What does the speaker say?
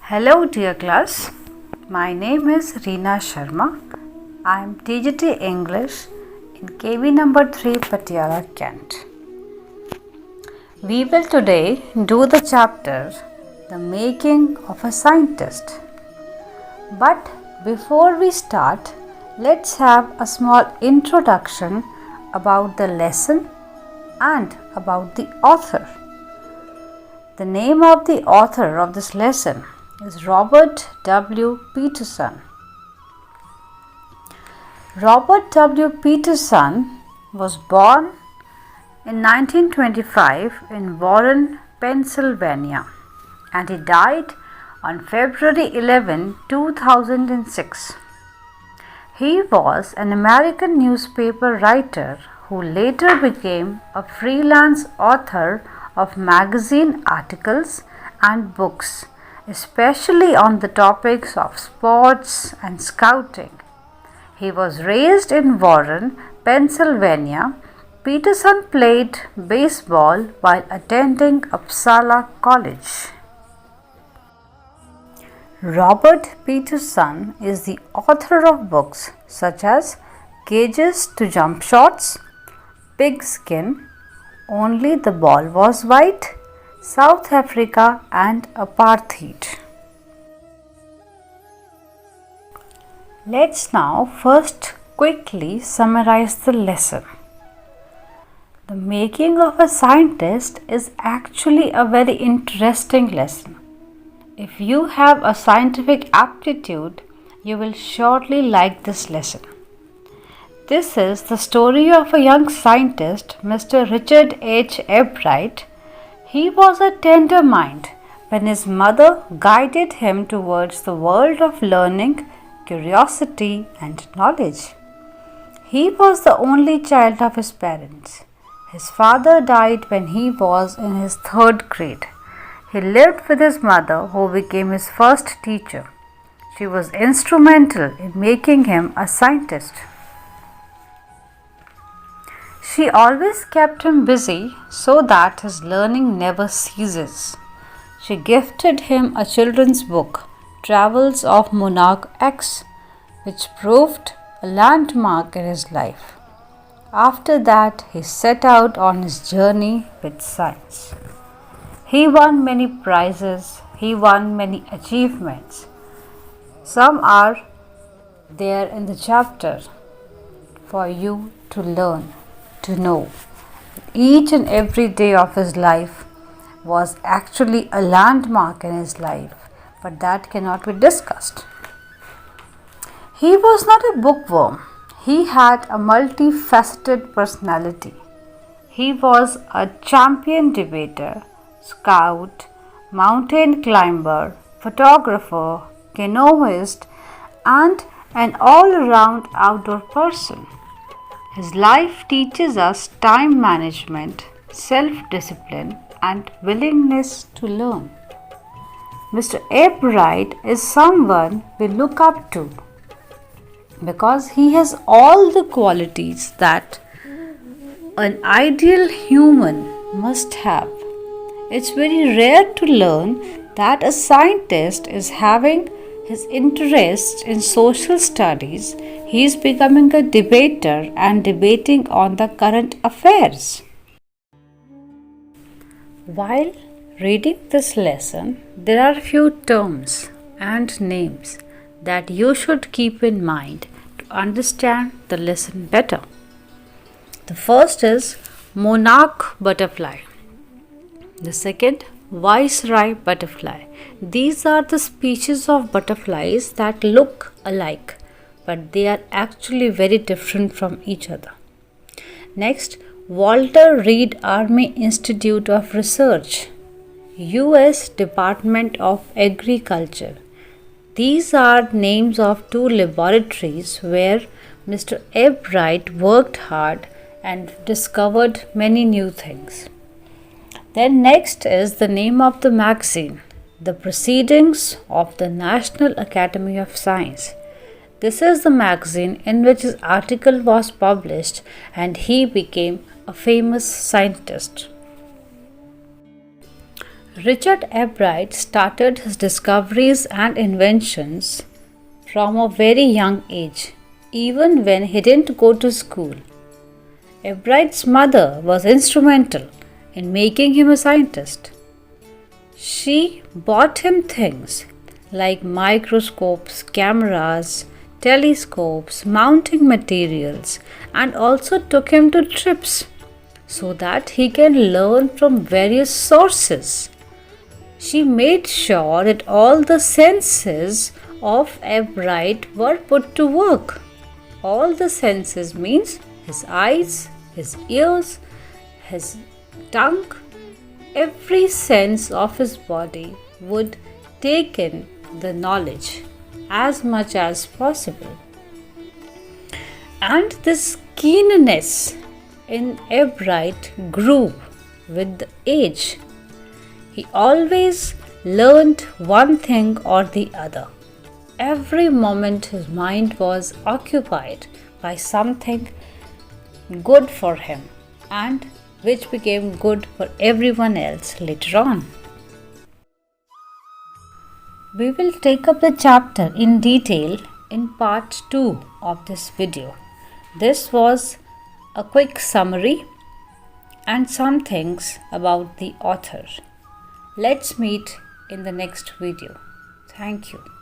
Hello dear class, my name is Reena Sharma. I am TGT English in KB number 3 Patiala, Kent. We will today do the chapter The Making of a Scientist. But before we start, let's have a small introduction about the lesson and about the author. The name of the author of this lesson is Robert W. Peterson. Robert W. Peterson was born in 1925 in Warren, Pennsylvania, and he died on February 11, 2006. He was an American newspaper writer who later became a freelance author of magazine articles and books, especially on the topics of sports and scouting. He was raised in Warren, Pennsylvania. Peterson played baseball while attending Uppsala College. Robert Peterson is the author of books such as Cages to Jump Shots, Pigskin, Only the Ball Was White, South Africa and Apartheid. Let's now first quickly summarize the lesson. The making of a scientist is actually a very interesting lesson. If you have a scientific aptitude, you will surely like this lesson. This is the story of a young scientist, Mr. Richard H. Ebright. He was a tender mind when his mother guided him towards the world of learning, curiosity, and knowledge. He was the only child of his parents. His father died when he was in his 3rd grade. He lived with his mother, who became his first teacher. She was instrumental in making him a scientist. She always kept him busy so that his learning never ceases. She gifted him a children's book, Travels of Monarch X, which proved a landmark in his life. After that, he set out on his journey with science. He won many prizes, he won many achievements. Some are there in the chapter for you to learn, to know. Each and every day of his life was actually a landmark in his life, but that cannot be discussed. He was not a bookworm. He had a multifaceted personality. He was a champion debater, scout, mountain climber, photographer, canoeist, and an all-around outdoor person. His life teaches us time management, self-discipline, and willingness to learn. Mr. Ebright is someone we look up to because he has all the qualities that an ideal human must have. It's very rare to learn that a scientist is having his interest in social studies. He is becoming a debater and debating on the current affairs. While reading this lesson, there are a few terms and names that you should keep in mind to understand the lesson better. The first is monarch butterfly. The second, viceroy butterfly. These are the species of butterflies that look alike, but they are actually very different from each other. Next, Walter Reed Army Institute of Research, U.S. Department of Agriculture. These are names of 2 laboratories where Mr. Ebright worked hard and discovered many new things. Then next is the name of the magazine, the Proceedings of the National Academy of Science. This is the magazine in which his article was published and he became a famous scientist. Richard Ebright started his discoveries and inventions from a very young age, even when he didn't go to school. Ebright's mother was instrumental in making him a scientist. She bought him things like microscopes, cameras, telescopes, mounting materials, and also took him to trips so that he can learn from various sources. She made sure that all the senses of Ebright were put to work. All the senses means his eyes, his ears, his tongue, every sense of his body would take in the knowledge as much as possible. And this keenness in Ebright grew with the age. He always learned one thing or the other. Every moment his mind was occupied by something good for him and which became good for everyone else later on. We will take up the chapter in detail in part 2 of this video. This was a quick summary and some things about the author. Let's meet in the next video. Thank you.